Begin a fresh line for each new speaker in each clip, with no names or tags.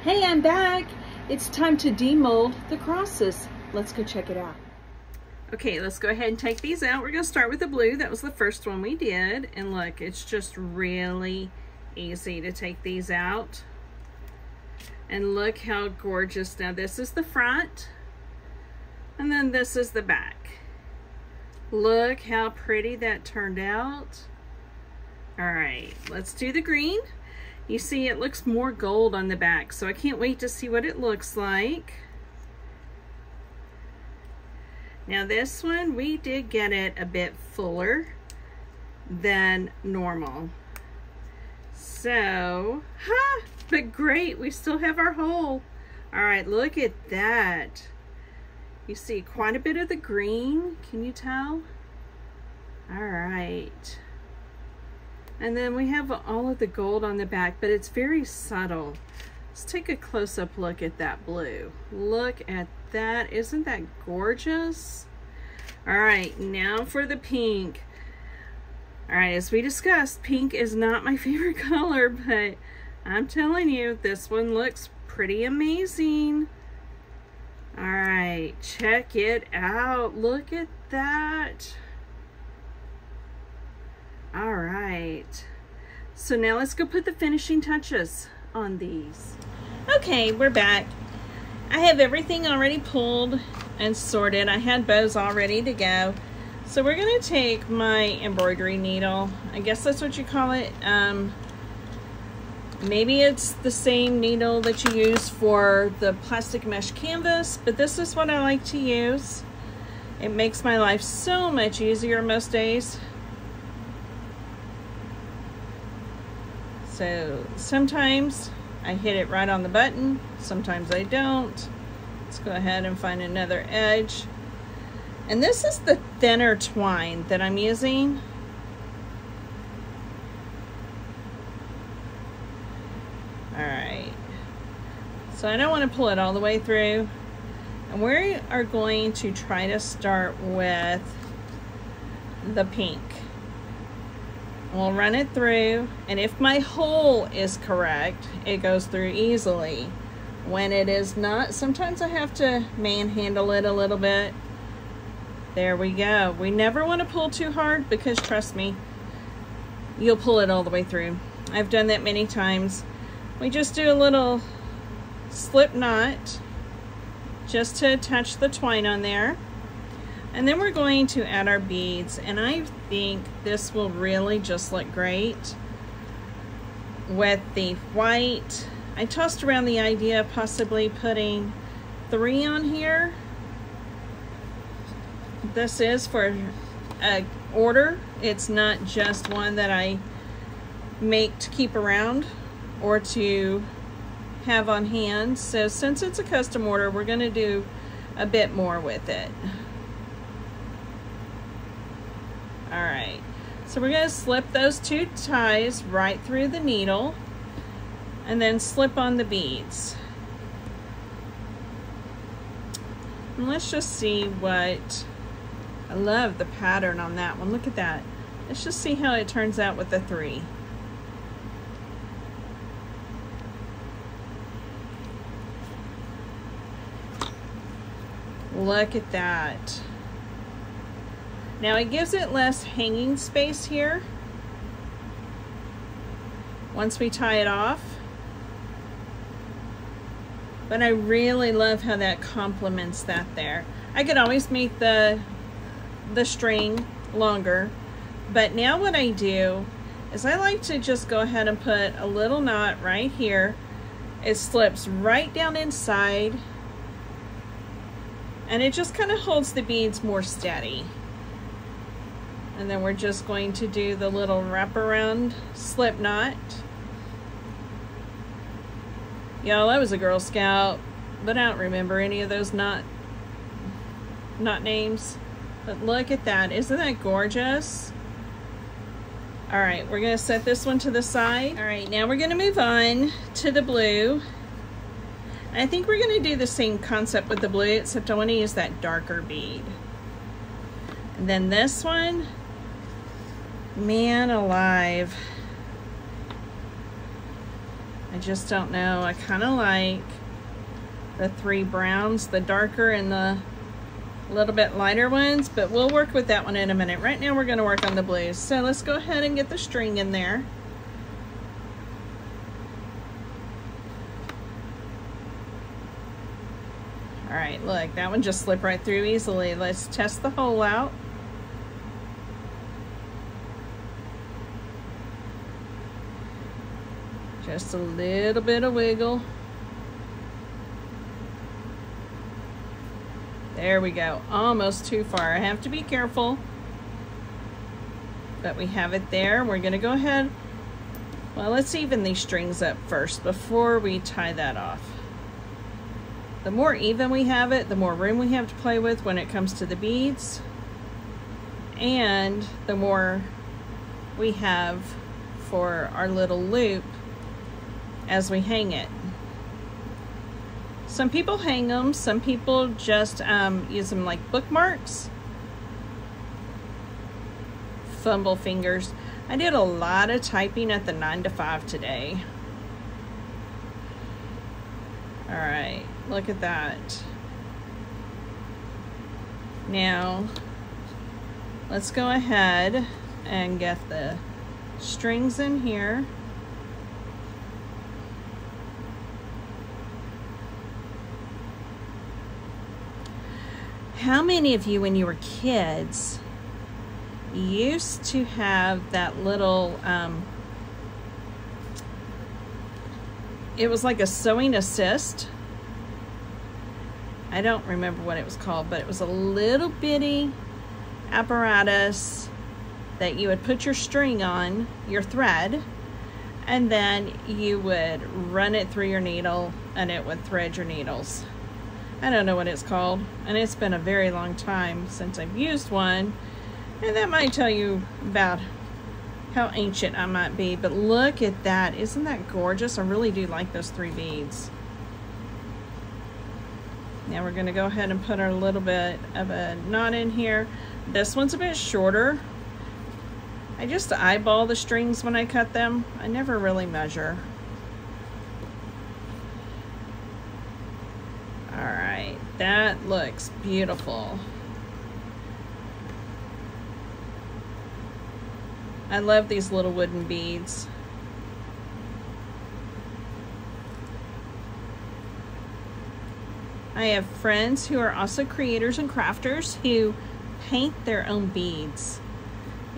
Hey, I'm back. It's time to demold the crosses. Let's go check it out.
Okay, let's go ahead and take these out. We're going to start with the blue. That was the first one we did. And look, it's just really easy to take these out. And look how gorgeous. Now this is the front. And then this is the back. Look how pretty that turned out. All right, let's do the green. You see it looks more gold on the back, so I can't wait to see what it looks like. Now this one, we did get it a bit fuller than normal. So, but great, we still have our hole. All right, look at that. You see quite a bit of the green, can you tell? All right. And then we have all of the gold on the back, but it's very subtle. Let's take a close-up look at that blue. Look at that. Isn't that gorgeous? All right, now for the pink. All right, as we discussed, pink is not my favorite color, but I'm telling you, this one looks pretty amazing. All right, check it out. Look at that. All right, so now let's go put the finishing touches on these. Okay, we're back. I have everything already pulled and sorted. I had bows all ready to go. So we're gonna take my embroidery needle. I guess that's what you call it. Maybe it's the same needle that you use for the plastic mesh canvas, but this is what I like to use. It makes my life so much easier most days. So sometimes I hit it right on the button, sometimes I don't. Let's go ahead and find another edge. And this is the thinner twine that I'm using. All right, so I don't want to pull it all the way through. And we are going to try to start with the pink. We'll run it through, and if my hole is correct, it goes through easily. When it is not, sometimes I have to manhandle it a little bit. There we go. We never want to pull too hard because trust me, you'll pull it all the way through. I've done that many times. We just do a little slip knot just to attach the twine on there. And then we're going to add our beads, and I think this will really just look great with the white. I tossed around the idea of possibly putting 3 on here. This is for a order. It's not just one that I make to keep around or to have on hand. So since it's a custom order, we're going to do a bit more with it. All right, so we're going to slip those 2 ties right through the needle and then slip on the beads. And let's just see what, I love the pattern on that one. Look at that. Let's just see how it turns out with the 3. Look at that. Now it gives it less hanging space here once we tie it off. But I really love how that complements that there. I could always make the string longer, but now what I do is I like to just go ahead and put a little knot right here. It slips right down inside, and it just kind of holds the beads more steady. And then we're just going to do the little wraparound slip knot. Y'all, I was a Girl Scout, but I don't remember any of those knot names. But look at that, isn't that gorgeous? All right, we're gonna set this one to the side. All right, now we're gonna move on to the blue. And I think we're gonna do the same concept with the blue, except I wanna use that darker bead. And then this one, man alive. I just don't know. I kind of like the 3 browns, the darker and the little bit lighter ones, but we'll work with that one in a minute. Right now we're going to work on the blues. So let's go ahead and get the string in there. All right, look, that one just slipped right through easily. Let's test the hole out. Just a little bit of wiggle. There we go, almost too far. I have to be careful, but we have it there. We're gonna go ahead, well, let's even these strings up first before we tie that off. The more even we have it, the more room we have to play with when it comes to the beads, and the more we have for our little loop as we hang it. Some people hang them, some people just use them like bookmarks. Fumble fingers. I did a lot of typing at the 9 to 5 today. All right, look at that. Now, let's go ahead and get the strings in here. How many of you, when you were kids, used to have that little, it was like a sewing assist. I don't remember what it was called, but it was a little bitty apparatus that you would put your string on, your thread, and then you would run it through your needle and it would thread your needles. I don't know what it's called, and it's been a very long time since I've used one, and that might tell you about how ancient I might be, but look at that. Isn't that gorgeous? I really do like those 3 beads. Now we're going to go ahead and put our little bit of a knot in here. This one's a bit shorter. I just eyeball the strings when I cut them. I never really measure. Alright, that looks beautiful. I love these little wooden beads. I have friends who are also creators and crafters who paint their own beads.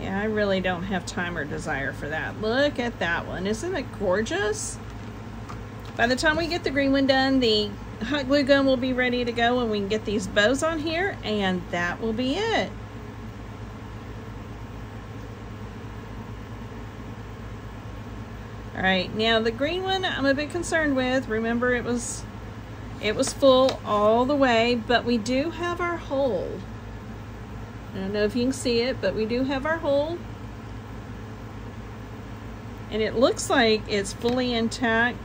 Yeah, I really don't have time or desire for that. Look at that one. Isn't it gorgeous? By the time we get the green one done, the hot glue gun will be ready to go and we can get these bows on here, and that will be it. All right, now the green one I'm a bit concerned with. Remember, it was full all the way, but we do have our hole. I don't know if you can see it, but we do have our hole. And it looks like it's fully intact,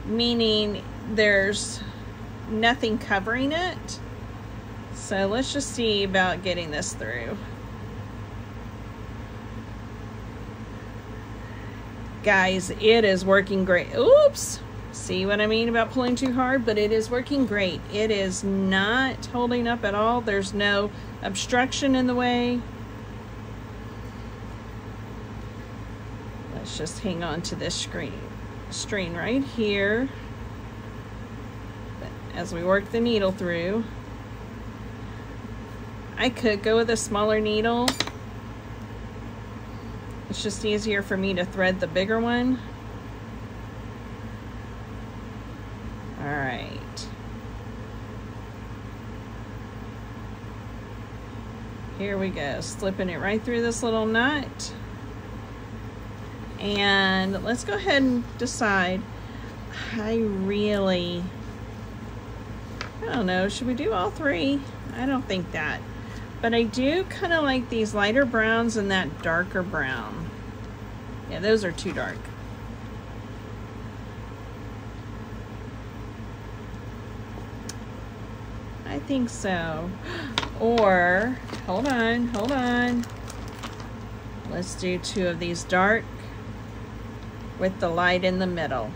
meaning there's nothing covering it. So let's just see about getting this through. Guys, it is working great. Oops! See what I mean about pulling too hard? But it is working great. It is not holding up at all. There's no obstruction in the way. Let's just hang on to this string right here as we work the needle through. I could go with a smaller needle. It's just easier for me to thread the bigger one. All right. Here we go, slipping it right through this little knot. And let's go ahead and decide. I don't know, should we do all 3? I don't think that. But I do kind of like these lighter browns and that darker brown. Yeah, those are too dark. I think so. Or, hold on. Let's do 2 of these dark. with the light in the middle.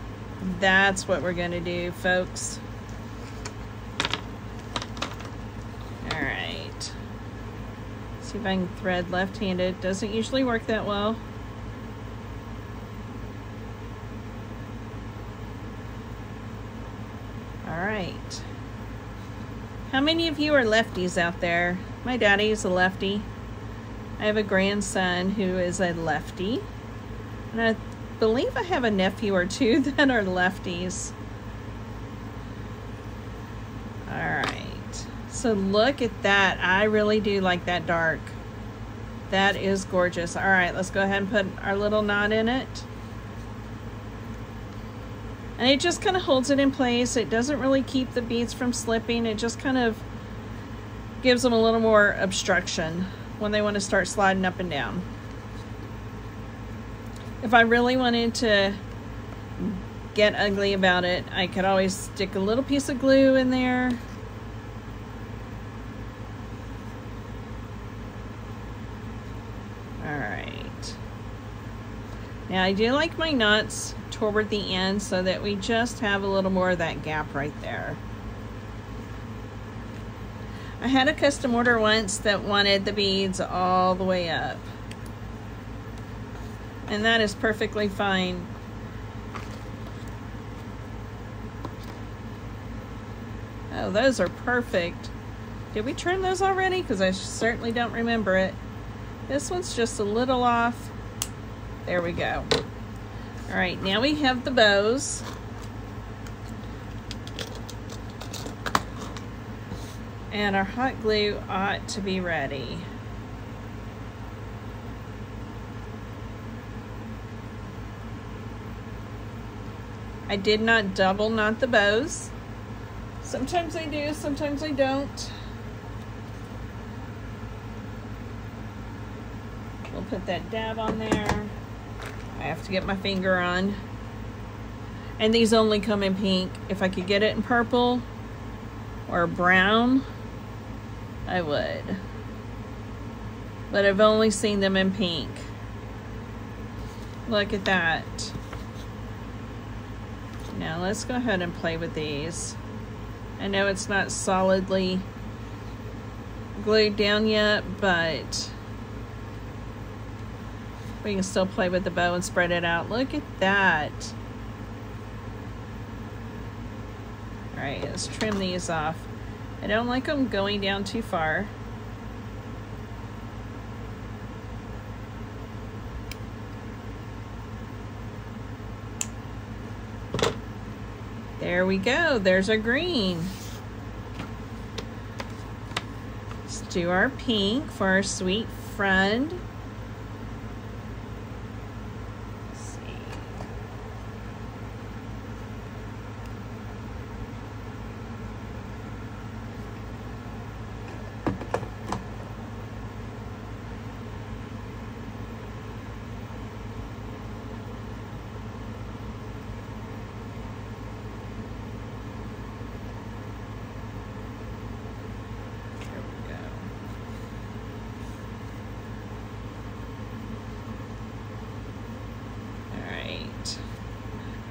That's what we're going to do, folks. All right. See if I can thread left-handed. Doesn't usually work that well. All right. How many of you are lefties out there? My daddy is a lefty. I have a grandson who is a lefty. And I believe I have a nephew or two that are lefties. All right. So look at that. I really do like that dark. That is gorgeous. All right, let's go ahead and put our little knot in it. And it just kind of holds it in place. It doesn't really keep the beads from slipping. It just kind of gives them a little more obstruction when they want to start sliding up and down. If I really wanted to get ugly about it, I could always stick a little piece of glue in there. All right. Now I do like my knots toward the end so that we just have a little more of that gap right there. I had a custom order once that wanted the beads all the way up. And that is perfectly fine. Oh, those are perfect. Did we trim those already? Because I certainly don't remember it. This one's just a little off. There we go. All right, now we have the bows. And our hot glue ought to be ready. I did not double knot the bows. Sometimes I do, sometimes I don't. We'll put that dab on there. I have to get my finger on. And these only come in pink. If I could get it in purple or brown, I would. But I've only seen them in pink. Look at that. Now let's go ahead and play with these. I know it's not solidly glued down yet, but we can still play with the bow and spread it out. Look at that. All right, let's trim these off. I don't like them going down too far. There we go, there's our green. Let's do our pink for our sweet friend. Let's see.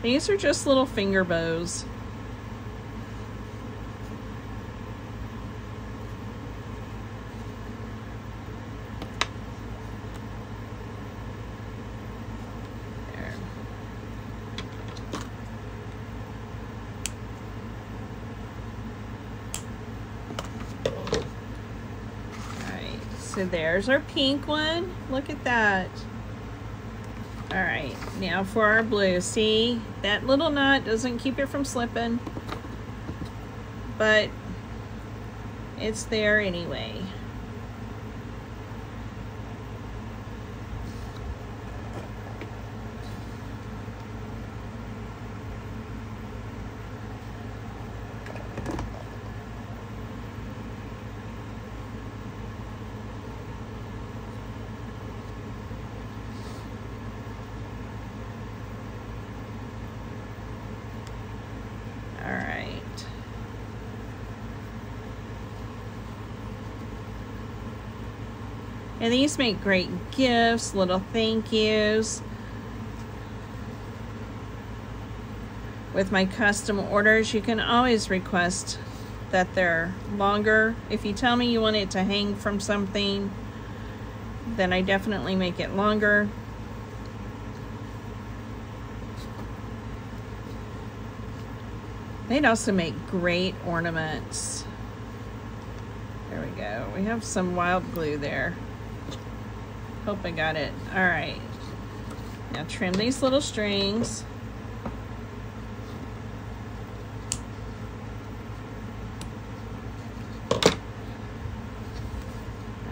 These are just little finger bows. There. All right, so there's our pink one. Look at that. All right, now for our blue. See, that little knot doesn't keep it from slipping, but it's there anyway. And these make great gifts, little thank yous. with my custom orders, you can always request that they're longer. If you tell me you want it to hang from something, then I definitely make it longer. They'd also make great ornaments. There we go. We have some wild glue there. Hope I got it. All right. Now trim these little strings.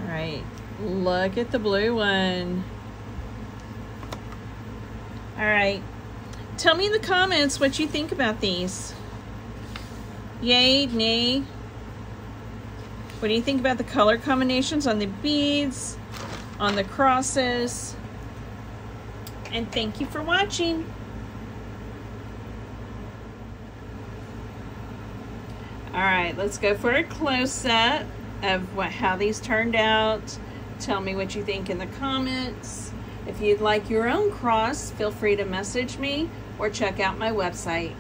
All right. Look at the blue one. All right. Tell me in the comments what you think about these. Yay, nay. What do you think about the color combinations on the beads, on the crosses? And thank you for watching. All right, let's go for a close-up of how these turned out. Tell me what you think in the comments. If you'd like your own cross, feel free to message me or check out my website.